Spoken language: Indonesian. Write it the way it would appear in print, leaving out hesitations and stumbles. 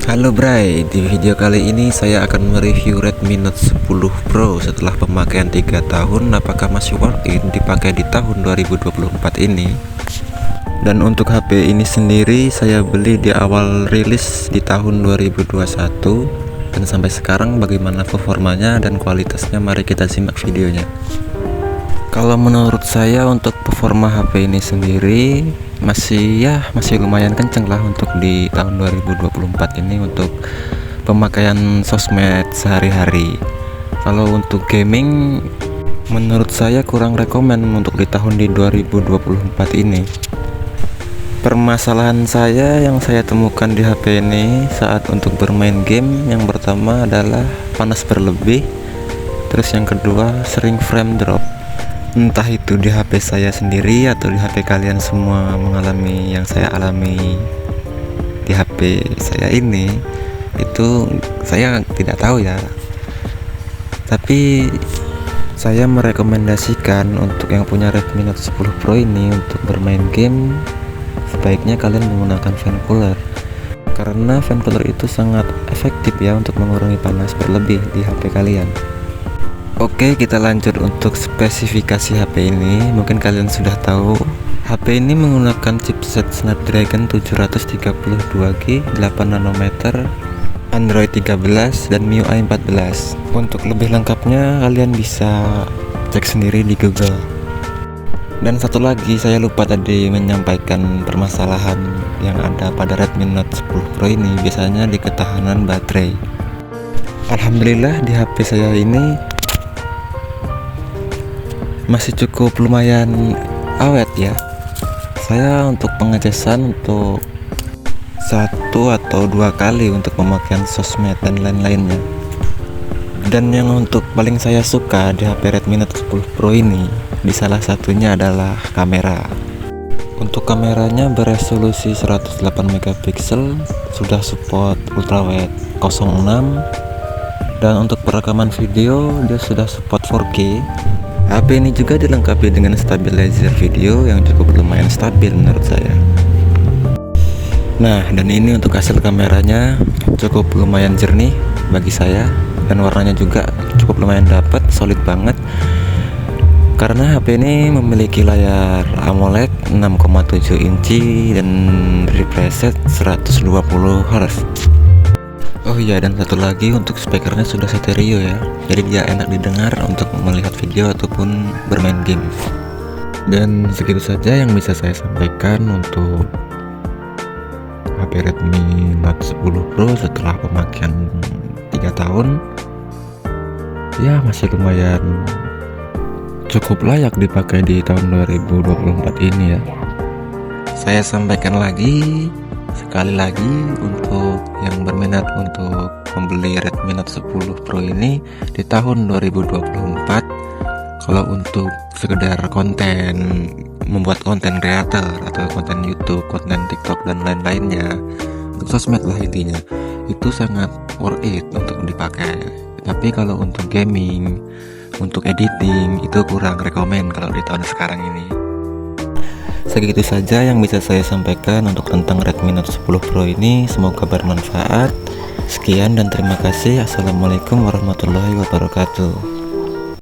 Halo Bray, di video kali ini saya akan mereview Redmi Note 10 Pro setelah pemakaian 3 tahun. Apakah masih worth it dipakai di tahun 2024 ini? Dan untuk HP ini sendiri saya beli di awal rilis di tahun 2021. Dan sampai sekarang bagaimana performanya dan kualitasnya, mari kita simak videonya. Kalau menurut saya untuk performa HP ini sendiri masih lumayan kenceng lah untuk di tahun 2024 ini untuk pemakaian sosmed sehari-hari. Kalau untuk gaming menurut saya kurang rekomen untuk di tahun 2024 ini. Permasalahan yang saya temukan di HP ini saat untuk bermain game, yang pertama adalah panas berlebih, terus yang kedua sering frame drop. Entah itu di HP saya sendiri atau di HP kalian semua mengalami yang saya alami di HP saya ini, itu saya tidak tahu ya. Tapi saya merekomendasikan untuk yang punya Redmi Note 10 Pro ini untuk bermain game, sebaiknya kalian menggunakan fan cooler, karena fan cooler itu sangat efektif ya untuk mengurangi panas berlebih di HP kalian. Oke, kita lanjut untuk spesifikasi HP ini. Mungkin kalian sudah tahu, HP ini menggunakan chipset Snapdragon 732G 8nm, Android 13 dan MIUI 14. Untuk lebih lengkapnya kalian bisa cek sendiri di Google. Dan satu lagi, saya lupa tadi menyampaikan permasalahan yang ada pada Redmi Note 10 Pro ini, biasanya di ketahanan baterai. Alhamdulillah di HP saya ini masih cukup lumayan awet ya. Saya untuk pengecasan untuk 1 atau 2 kali untuk pemakaian sosmed dan lain-lainnya. Dan yang untuk paling saya suka di HP Redmi Note 10 Pro ini, di salah satunya adalah kamera. Untuk kameranya beresolusi 108 megapiksel, sudah support ultrawide 06, dan untuk perekaman video dia sudah support 4K. HP ini juga dilengkapi dengan stabilizer video yang cukup lumayan stabil menurut saya. Nah, dan ini untuk hasil kameranya cukup lumayan jernih bagi saya, dan warnanya juga cukup lumayan dapat, solid banget. Karena HP ini memiliki layar AMOLED 6,7 inci dan refresh rate 120 Hz. Oh iya, dan satu lagi, untuk speakernya sudah stereo ya, jadi dia enak didengar untuk melihat video ataupun bermain game. Dan segitu saja yang bisa saya sampaikan untuk HP Redmi Note 10 Pro setelah pemakaian 3 tahun. Ya, masih lumayan cukup layak dipakai di tahun 2024 ini ya. Saya sampaikan lagi sekali lagi, untuk yang berminat untuk membeli Redmi Note 10 Pro ini di tahun 2024, kalau untuk sekedar konten, membuat konten kreator atau konten YouTube, konten TikTok dan lain-lainnya, untuk sosmed lah intinya, itu sangat worth it untuk dipakai. Tapi kalau untuk gaming, untuk editing, itu kurang rekomen kalau di tahun sekarang ini. Segitu saja yang bisa saya sampaikan untuk tentang Redmi Note 10 Pro ini. Semoga bermanfaat. Sekian dan terima kasih. Assalamualaikum warahmatullahi wabarakatuh.